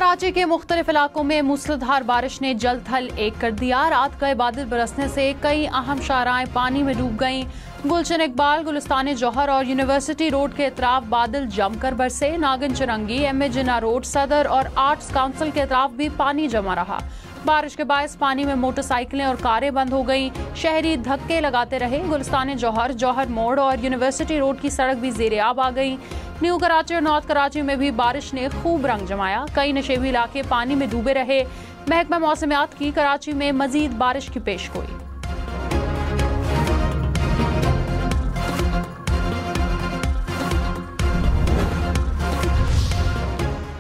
कराची के मुख्तलिफ इलाकों में मूसलाधार बारिश ने जल थल एक कर दिया। रात गए बादल बरसने से कई अहम शाहराएं पानी में डूब गईं। गुलशन इकबाल, गुलिस्तान जौहर और यूनिवर्सिटी रोड के अतराफ बादल जमकर बरसे। नागिन चिरंगी, एम.ए. जिन्ना रोड, सदर और आर्ट्स काउंसिल के अतराफ भी पानी जमा रहा। बारिश के बायस पानी में मोटरसाइकिलें और कारें बंद हो गईं। शहरी धक्के लगाते रहे। गुलिस्तान जौहर, जौहर मोड़ और यूनिवर्सिटी रोड की सड़क भी ज़ेरे-आब आ गई। न्यू कराची और नॉर्थ कराची में भी बारिश ने खूब रंग जमाया। कई नशेबी इलाके पानी में डूबे रहे। महकमा मौसमियात की कराची में मजीद बारिश की पेशगोई।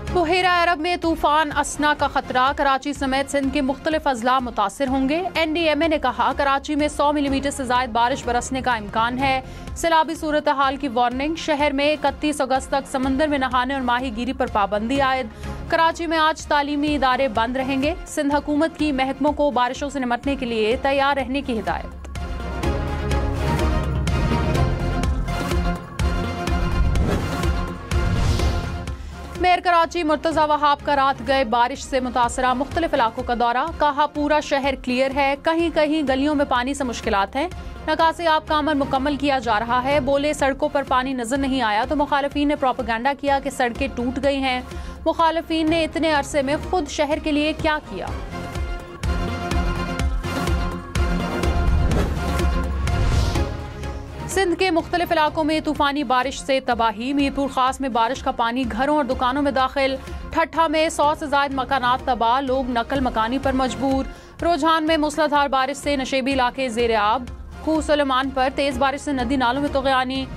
बुहेरा अरब में तूफान असना का खतरा। कराची समेत सिंध के मुख्तलिफ अजला मुतासिर होंगे। NDMA ने कहा कराची में 100 मिलीमीटर से ज्यादा बारिश बरसने का इम्कान है। सैलाबी सूरत हाल की वार्निंग। शहर में 31 अगस्त तक समंदर में नहाने और माहीगीरी पर पाबंदी आयद। कराची में आज तालीमी इदारे बंद रहेंगे। सिंध हुकूमत की महकमों को बारिशों से निपटने के लिए तैयार रहने की हिदायत। मेयर कराची मुर्तजा वहाब का रात गए बारिश से मुतासरा मुख्तलिफ इलाकों का दौरा। कहा पूरा शहर क्लियर है, कहीं कहीं गलियों में पानी से मुश्किलात हैं। नकासी आब का अमल मुकम्मल किया जा रहा है। बोले सड़कों पर पानी नजर नहीं आया तो मुखालिफिन ने प्रोपेगेंडा किया कि सड़कें टूट गई हैं। मुखालिफिन ने इतने अरसे में खुद शहर के लिए क्या किया? सिंध के मुख्तलिफ इलाकों में तूफानी बारिश से तबाही। मीरपुर खास में बारिश का पानी घरों और दुकानों में दाखिल। ठट्ठा में 100 से ज्यादा मकानात तबाह, लोग नकल मकानी पर मजबूर। रुझान में मूसलाधार बारिश से नशेबी इलाके ज़ेरे-आब। खूह सुलेमान पर तेज बारिश से नदी नालों में तुग़यानी।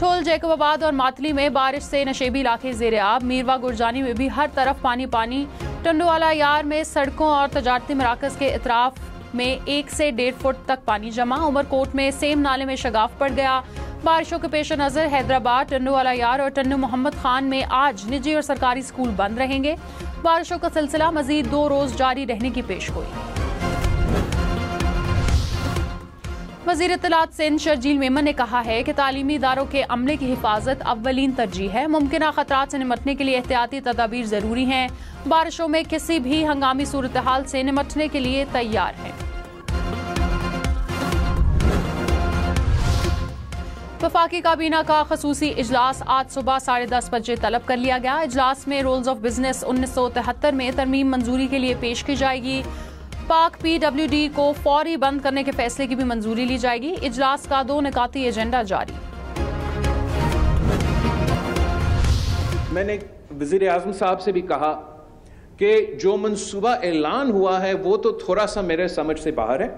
ठोल, जैकबाबाद और मातली में बारिश से नशेबी इलाके ज़ेरे-आब। मीरवा गुरजानी में भी हर तरफ पानी पानी। टंडोवाला यार में सड़कों और तजारती मराकज़ के अतराफ में 1 से 1.5 फुट तक पानी जमा। उमरकोट में सेम नाले में शगाफ पड़ गया। बारिशों के पेश नजर हैदराबाद, टंडोवाला यार और टन्नू मोहम्मद खान में आज निजी और सरकारी स्कूल बंद रहेंगे। बारिशों का सिलसिला मजीद 2 रोज जारी रहने की पेशगोई। वज़ीर इत्तलात सिंध शर्जील मेमन ने कहा है कि तालीमी इदारों के अमले की हिफाजत अव्वलीन तरजीह है। मुमकिन खतरात से निपटने के लिए एहतियाती तदाबीर जरूरी हैं। बारिशों में किसी भी हंगामी सूरत हाल से निपटने के लिए तैयार हैं। वफाकी काबीना का खसूसी इजलास आज सुबह 10:30 बजे तलब कर लिया गया। इजलास में रूल्स ऑफ बिजनेस 1973 में तरमीम मंजूरी के लिए पेश की जाएगी। पाक PWD को फौरी बंद करने के फैसले की भी मंजूरी ली जाएगी। इजलास का 2 निकाती एजेंडा जारी। मैंने वज़ीर आज़म साहब से भी कहा कि जो मंसूबा ऐलान हुआ है वो तो थोड़ा सा मेरे समझ से बाहर है,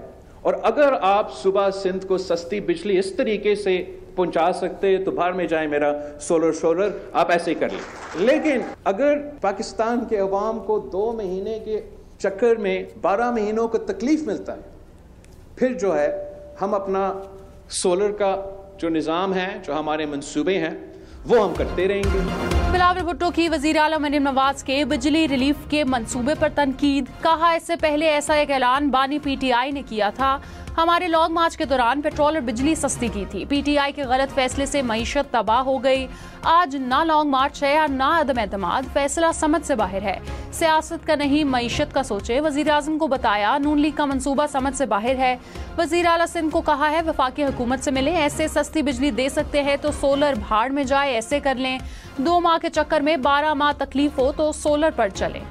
और अगर आप सुबह सिंध को सस्ती बिजली इस तरीके से पहुंचा सकते तो बाहर में जाए मेरा सोलर आप ऐसे कर लें। लेकिन अगर पाकिस्तान के अवाम को 2 महीने के चक्कर में 12 महीनों को तकलीफ मिलता है, फिर जो है हम अपना सोलर का जो निज़ाम है, जो हमारे मंसूबे हैं, वो हम करते रहेंगे। बिलावल भुट्टो की वज़ीर आला मरीम नवाज के बिजली रिलीफ के मंसूबे पर तनकीद। कहा इससे पहले ऐसा एक ऐलान बानी PTI ने किया था। हमारे लॉन्ग मार्च के दौरान पेट्रोल और बिजली सस्ती की थी। PTI के गलत फैसले से मईशत तबाह हो गई। आज ना लॉन्ग मार्च है और ना अदम एतमाद। फैसला समझ से बाहर है। सियासत का नहीं, मईशत का सोचे। वज़ीर आज़म को बताया नून लीग का मंसूबा समझ से बाहर है। वज़ीर आला सिंध को कहा है वफाकी हुकूमत से मिले, ऐसे सस्ती बिजली दे सकते हैं तो सोलर भाड़ में जाए, ऐसे कर लें। 2 माह के चक्कर में 12 माह तकलीफ हो तो सोलर पर चलें।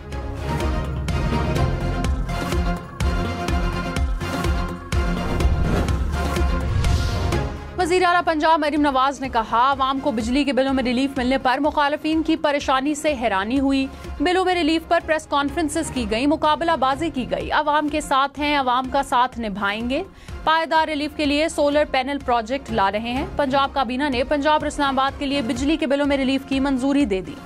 वज़ीर आला पंजाब मरीम नवाज ने कहा आवाम को बिजली के बिलों में रिलीफ मिलने पर मुखालिफिन की परेशानी से हैरानी हुई। बिलों में रिलीफ पर प्रेस कॉन्फ्रेंसेस की गई, मुकाबलाबाजी की गई। आवाम के साथ हैं, आवाम का साथ निभाएंगे। पायदार रिलीफ के लिए सोलर पैनल प्रोजेक्ट ला रहे हैं। पंजाब काबीना ने पंजाब और इस्लामाबाद के लिए बिजली के बिलों में रिलीफ की मंजूरी दे दी।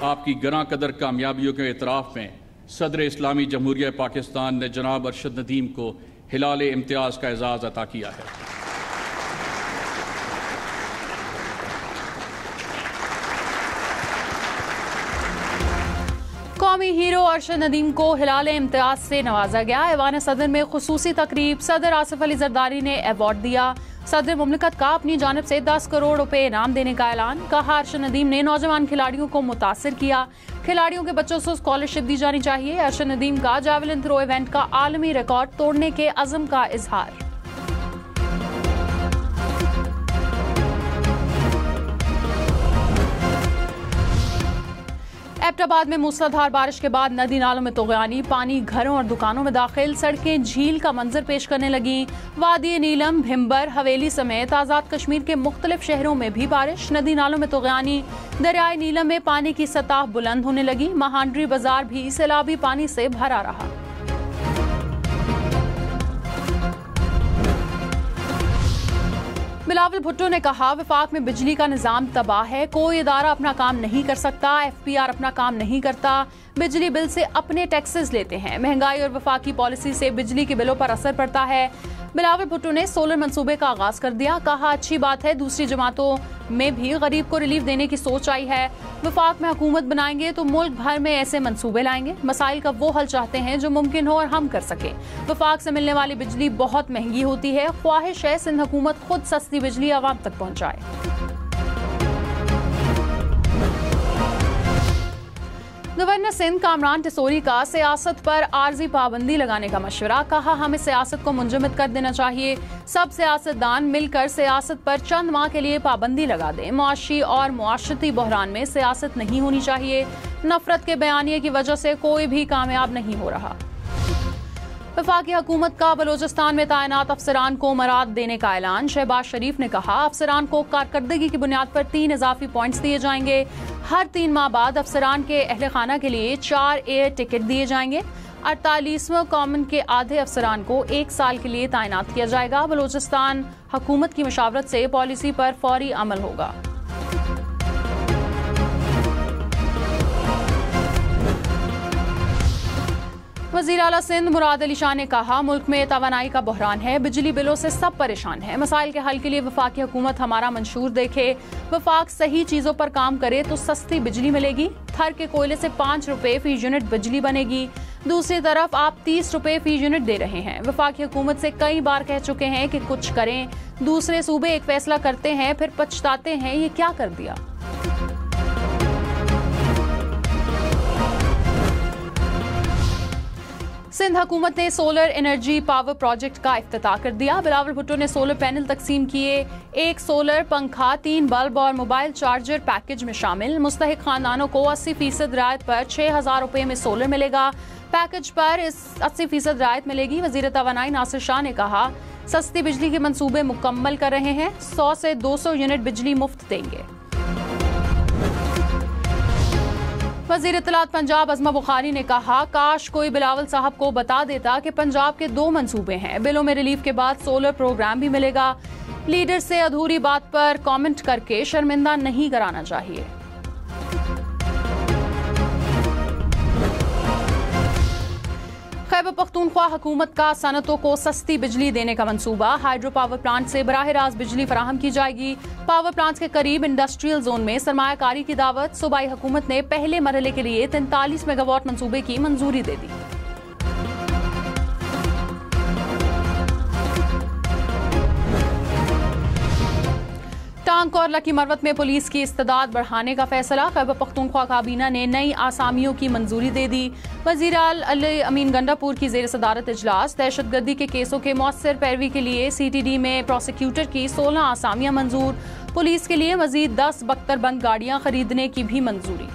आपकी गरां कदर कामयाबियों के इतराफ में सदर इस्लामी जमहूरिया पाकिस्तान ने जनाब अरशद नदीम को हिलाल इम्तियाज का एजाज़ अता किया है। कौमी कौमी हीरो अरशद नदीम को हिलाले इम्तियाज से नवाजा गया। ऐवान सदर में खुसूसी तकरीब, सदर आसिफ अली जरदारी ने अवार्ड दिया। सदर मुमलिकत का अपनी जानिब से 10 करोड़ रुपए इनाम देने का ऐलान। कहा अरशद नदीम ने नौजवान खिलाड़ियों को मुतासिर किया, खिलाड़ियों के बच्चों को स्कॉलरशिप दी जानी चाहिए। अरशद नदीम का जावलिन थ्रो इवेंट का आलमी रिकॉर्ड तोड़ने के अज़म का इजहार। एबटाबाद में मूसलाधार बारिश के बाद नदी नालों में तुग़यानी, पानी घरों और दुकानों में दाखिल, सड़कें झील का मंजर पेश करने लगी। वादी नीलम, भिम्बर, हवेली समेत आज़ाद कश्मीर के मुख्तलिफ शहरों में भी बारिश, नदी नालों में तुग़यानी। दरियाए नीलम में पानी की सतह बुलंद होने लगी। महांडरी बाजार भी सैलाबी पानी से भरा रहा। बिलावल भुट्टो ने कहा वफाक में बिजली का निजाम तबाह है, कोई इदारा अपना काम नहीं कर सकता, FPR अपना काम नहीं करता, बिजली बिल से अपने टैक्सेस लेते हैं, महंगाई और वफाकी पॉलिसी से बिजली के बिलों पर असर पड़ता है। बिलावल भुट्टो ने सोलर मंसूबे का आगाज कर दिया। कहा अच्छी बात है, दूसरी जमातों में भी गरीब को रिलीफ देने की सोच आई है। वफाक में हुकूमत बनाएंगे तो मुल्क भर में ऐसे मंसूबे लाएंगे। मसाइल का वो हल चाहते हैं जो मुमकिन हो और हम कर सके। वफाक से मिलने वाली बिजली बहुत महंगी होती है। ख्वाहिश है सिंध हुकूमत खुद सस्ती बिजली आवाम तक पहुँचाए। गवर्नर सिंध कामरान टिसोरी का सियासत पर आर्जी पाबंदी लगाने का मशवरा। कहा हमें सियासत को मुंजमद कर देना चाहिए। सब सियासतदान मिलकर सियासत पर चंद माह के लिए पाबंदी लगा दें। मुआशी और मुआशरती बहरान में सियासत नहीं होनी चाहिए। नफरत के बयानिए की वजह से कोई भी कामयाब नहीं हो रहा। वफाकी हुकूमत का बलोचिस्तान में तैनात अफसरान को मराद देने का ऐलान। शहबाज शरीफ ने कहा अफसरान को कारकर्दगी की बुनियाद पर 3 इजाफी पॉइंट्स दिए जाएंगे। हर 3 माह बाद अफसरान के अहले खाना के लिए 4 एयर टिकट दिए जाएंगे। 48वें कॉमन के आधे अफसरान को 1 साल के लिए तैनात किया जाएगा। बलोचिस्तान हुकूमत की मशावरत से पॉलिसी पर फौरी अमल होगा। वज़ीर आला सिंध मुराद अली शाह ने कहा मुल्क में तवानाई का बहरान है, बिजली बिलों से सब परेशान है। मसाइल के हल के लिए वफाकी हुकूमत हमारा मंशूर देखे। वफाक सही चीजों पर काम करे तो सस्ती बिजली मिलेगी। थर के कोयले से 5 रुपए फी यूनिट बिजली बनेगी। दूसरी तरफ आप 30 रुपए फी यूनिट दे रहे हैं। वफाकी हुकूमत से कई बार कह चुके हैं कि कुछ करें। दूसरे सूबे एक फैसला करते हैं फिर पछताते हैं, ये क्या कर दिया। सिंध हुकूमत ने सोलर एनर्जी पावर प्रोजेक्ट का इफ्तिताह कर दिया। बिलावल भुट्टो ने सोलर पैनल तकसीम किए। 1 सोलर पंखा, 3 बल्ब और मोबाइल चार्जर पैकेज में शामिल। मुस्तहिक खानदानों को 80% रियायत पर 6000 रुपए में सोलर मिलेगा। पैकेज पर इस 80% रियायत मिलेगी। वजीर तवानाई नासिर शाह ने कहा सस्ती बिजली के मंसूबे मुकम्मल कर रहे हैं। 100 से 200 यूनिट बिजली मुफ्त देंगे। वज़ीर इत्तलात पंजाब अज़मा बुखारी ने कहा काश कोई बिलावल साहब को बता देता कि पंजाब के 2 मंसूबे हैं। बिलों में रिलीफ के बाद सोलर प्रोग्राम भी मिलेगा। लीडर से अधूरी बात पर कमेंट करके शर्मिंदा नहीं कराना चाहिए। खैबर पख्तूनख्वा हुकूमत का सनतों को सस्ती बिजली देने का मंसूबा। हाइड्रो पावर प्लांट से बराह रास्त बिजली फराहम की जाएगी। पावर प्लांट्स के करीब इंडस्ट्रियल जोन में सरमायाकारी की दावत। सूबाई हुकूमत ने पहले मरहले के लिए 43 मेगावाट मंसूबे की मंजूरी दे दी। टांग और लकी मरवत में पुलिस की इस्तेदाद बढ़ाने का फैसला। खैबर पख्तूनख्वा काबीना ने नई आसामियों की मंजूरी दे दी। वज़ीर अली अमीन गंडापुर की ज़ेर सदारत इजलास। दहशतगर्दी के केसों के मौसर पैरवी के लिए CTD में प्रोसिक्यूटर की 16 आसामियां मंजूर। पुलिस के लिए मजीद 10 बख्तरबंद गाड़ियां खरीदने की भी मंजूरी।